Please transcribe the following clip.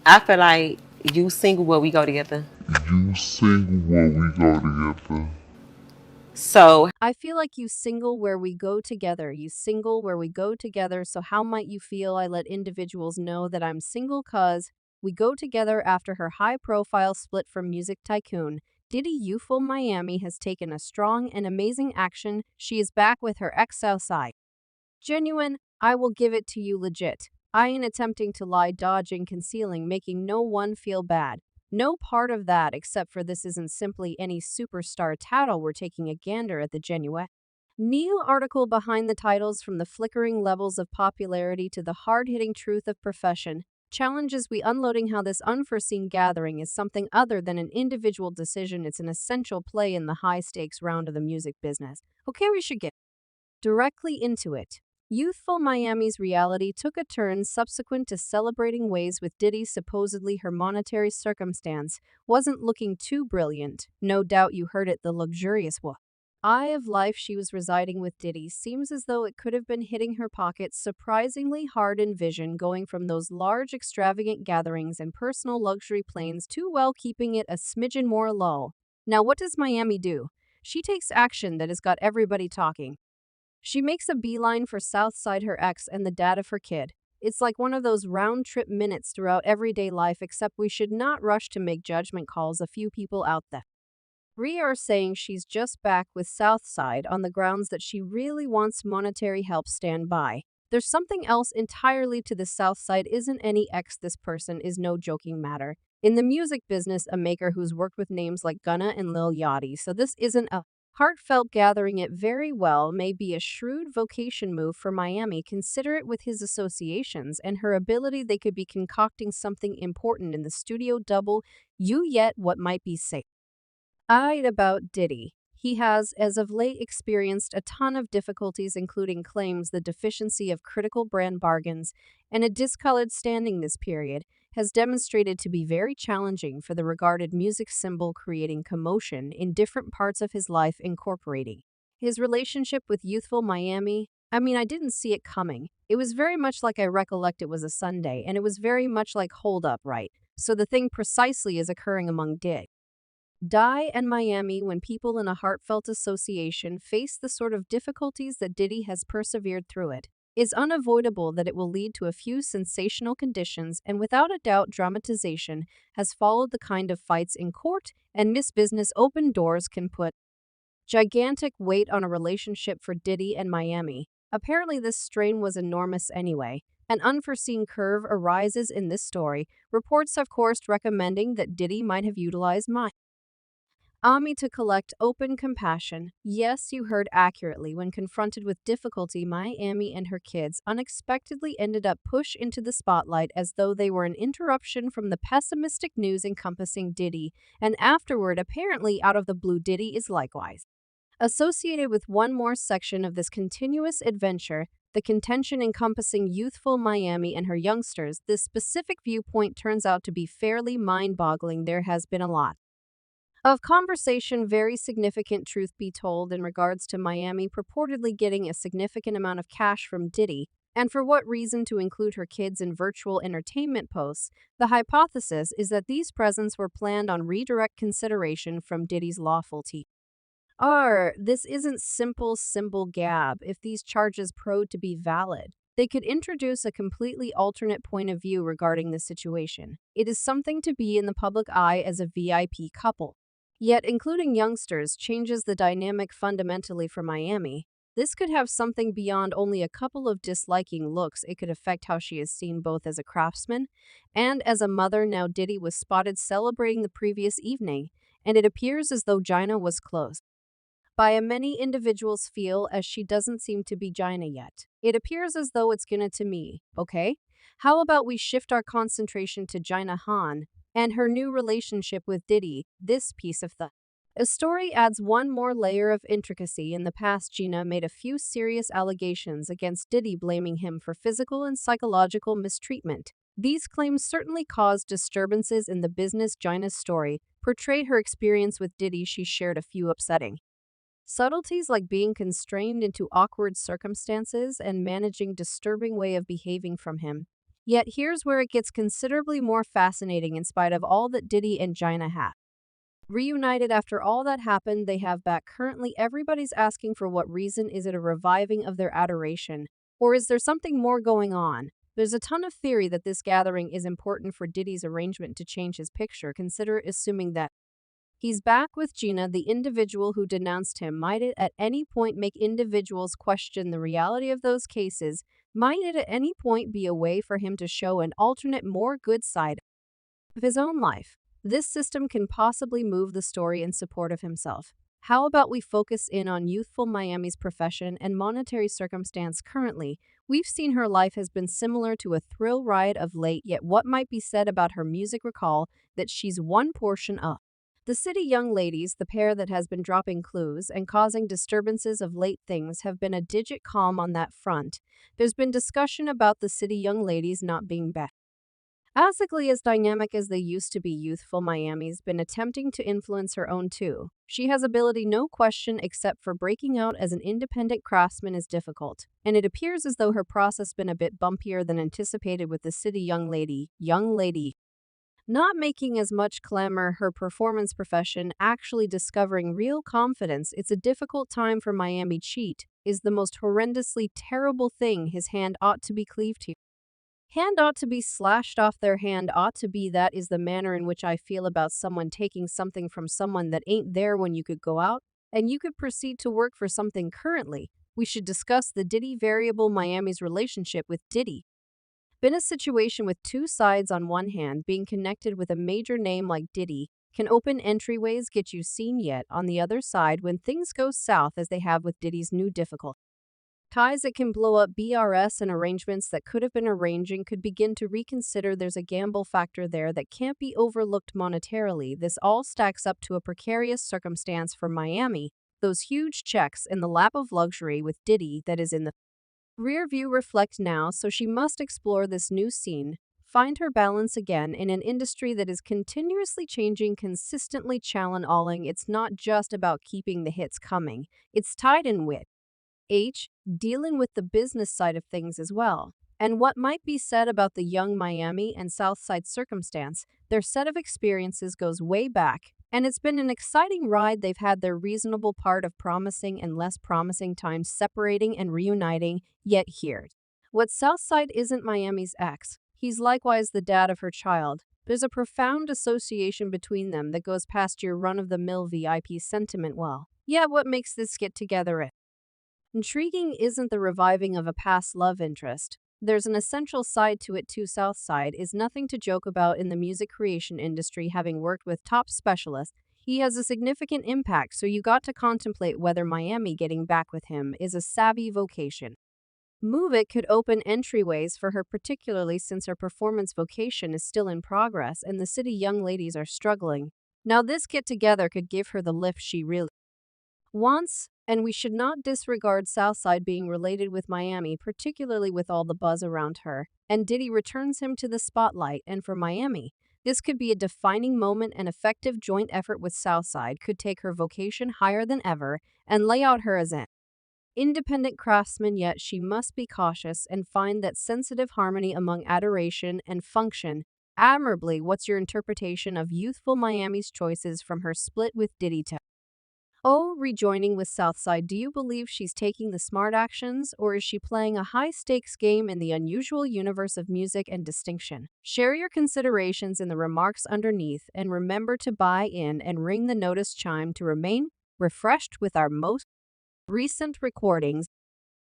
I feel like you single where we go together. You single where we go together. So I feel like you single where we go together. You single where we go together. So how might you feel I let individuals know that I'm single cuz we go together after her high profile split from music tycoon. Diddy Youthful Miami has taken a strong and amazing action. She is back with her ex Southside. Genuine, I will give it to you legit. I ain't attempting to lie, dodging, concealing, making no one feel bad. No part of that except for this isn't simply any superstar tattle. We're taking a gander at the genuine. New article behind the titles from the flickering levels of popularity to the hard-hitting truth of profession. Challenges we unloading how this unforeseen gathering is something other than an individual decision. It's an essential play in the high-stakes round of the music business. Okay, we should get directly into it. Youthful Miami's reality took a turn subsequent to celebrating ways with Diddy. Supposedly her monetary circumstance wasn't looking too brilliant. No doubt you heard it, the luxurious one. Eye of life she was residing with Diddy seems as though it could have been hitting her pockets surprisingly hard in vision, going from those large extravagant gatherings and personal luxury planes to, well, keeping it a smidgen more low. Now what does Miami do? She takes action that has got everybody talking. She makes a beeline for Southside, her ex, and the dad of her kid. It's like one of those round trip minutes throughout everyday life, except we should not rush to make judgment calls. A few people out there are saying she's just back with Southside on the grounds that she really wants monetary help. Stand by. There's something else entirely to the Southside. Isn't any ex, this person is no joking matter. In the music business, a maker who's worked with names like Gunna and Lil Yachty, so this isn't a heartfelt gathering. It very well may be a shrewd vocation move for Miami. Consider it with his associations and her ability. They could be concocting something important in the studio. Double you yet what might be safe. About Diddy. He has, as of late, experienced a ton of difficulties, including claims the deficiency of critical brand bargains and a discolored standing. This period has demonstrated to be very challenging for the regarded music symbol, creating commotion in different parts of his life, incorporating his relationship with youthful Miami. I didn't see it coming. It was very much like I recollect it was a Sunday, and it was very much like hold up, right? So the thing precisely is occurring among Di and Miami when people in a heartfelt association face the sort of difficulties that Diddy has persevered through. It is unavoidable that it will lead to a few sensational conditions, and without a doubt dramatization has followed the kind of fights in court and Miss Business. Open doors can put gigantic weight on a relationship for Diddy and Miami. Apparently this strain was enormous anyway. An unforeseen curve arises in this story. Reports have coursed recommending that Diddy might have utilized Ami to collect open compassion. Yes, you heard accurately. When confronted with difficulty, Miami and her kids unexpectedly ended up pushed into the spotlight as though they were an interruption from the pessimistic news encompassing Diddy, and afterward, apparently out of the blue, Diddy is likewise associated with one more section of this continuous adventure, the contention encompassing youthful Miami and her youngsters. This specific viewpoint turns out to be fairly mind-boggling. There has been a lot of conversation, very significant truth be told, in regards to Miami purportedly getting a significant amount of cash from Diddy, and for what reason to include her kids in virtual entertainment posts. The hypothesis is that these presents were planned on redirect consideration from Diddy's lawful This isn't simple symbol gab. If these charges prove to be valid, they could introduce a completely alternate point of view regarding the situation. It is something to be in the public eye as a VIP couple. Yet, including youngsters changes the dynamic fundamentally for Miami. This could have something beyond only a couple of disliking looks. It could affect how she is seen both as a craftsman and as a mother. Now, Diddy was spotted celebrating the previous evening, and it appears as though Gina was close by many individuals feel as she doesn't seem to be Gina yet. It appears as though it's gonna to me, okay? How about we shift our concentration to Gina Han and her new relationship with Diddy? This piece of the a story adds one more layer of intricacy. In the past, Gina made a few serious allegations against Diddy, blaming him for physical and psychological mistreatment. These claims certainly caused disturbances in the business. Gina's story portrayed her experience with Diddy. She shared a few upsetting subtleties like being constrained into awkward circumstances and managing disturbing way of behaving from him. Yet here's where it gets considerably more fascinating in spite of all that Diddy and Gina have. Reunited after all that happened, they have back currently everybody's asking for what reason. Is it a reviving of their adoration? Or is there something more going on? There's a ton of theory that this gathering is important for Diddy's arrangement to change his picture. Consider assuming that he's back with Gina, the individual who denounced him. Might it at any point make individuals question the reality of those cases? Might it at any point be a way for him to show an alternate, more good side of his own life? This system can possibly move the story in support of himself. How about we focus in on youthful Miami's profession and monetary circumstance currently? We've seen her life has been similar to a thrill ride of late, yet what might be said about her music? Recall that she's one portion of the City Young Ladies, the pair that has been dropping clues and causing disturbances of late. Things have been a digit calm on that front. There's been discussion about the City Young Ladies not being back basically as dynamic as they used to be. Youthful Miami's been attempting to influence her own too. She has ability, no question, except for breaking out as an independent craftsman is difficult, and it appears as though her process been a bit bumpier than anticipated with the City Young Lady. Not making as much clamor, her performance profession actually discovering real confidence. It's a difficult time for Miami. Cheat is the most horrendously terrible thing. His hand ought to be cleaved to. Hand ought to be slashed off. Their hand ought to be. That is the manner in which I feel about someone taking something from someone that ain't there when you could go out and you could proceed to work for something. Currently, we should discuss the Diddy variable. Miami's relationship with Diddy been a situation with two sides. On one hand, being connected with a major name like Diddy can open entryways, get you seen. Yet on the other side, when things go south as they have with Diddy's new difficult ties, it can blow up. BRS and arrangements that could have been arranging could begin to reconsider. There's a gamble factor there that can't be overlooked monetarily. This all stacks up to a precarious circumstance for Miami. Those huge checks in the lap of luxury with Diddy that is in the rear view reflect now, so she must explore this new scene, find her balance again in an industry that is continuously changing, consistently challenging. It's not just about keeping the hits coming, it's tied in with dealing with the business side of things as well. And what might be said about the young Miami and Southside circumstance, their set of experiences goes way back, and it's been an exciting ride. They've had their reasonable part of promising and less promising times separating and reuniting, yet here. What Southside isn't Miami's ex, he's likewise the dad of her child. There's a profound association between them that goes past your run-of-the-mill VIP sentiment. Well, yeah, what makes this get together intriguing isn't the reviving of a past love interest. There's an essential side to it too. Southside is nothing to joke about in the music creation industry. Having worked with top specialists, he has a significant impact, so you got to contemplate whether Miami getting back with him is a savvy vocation move. It could open entryways for her, particularly since her performance vocation is still in progress and the City Young Ladies are struggling. Now this get-together could give her the lift she really wants, and we should not disregard Southside being related with Miami, particularly with all the buzz around her, and Diddy returns him to the spotlight. And for Miami, this could be a defining moment. An effective joint effort with Southside could take her vocation higher than ever and lay out her as an independent craftsman, yet she must be cautious and find that sensitive harmony among adoration and function admirably. What's your interpretation of youthful Miami's choices from her split with Diddy to rejoining with Southside? Do you believe she's taking the smart actions, or is she playing a high-stakes game in the unusual universe of music and distinction? Share your considerations in the remarks underneath, and remember to buy in and ring the notice chime to remain refreshed with our most recent recordings.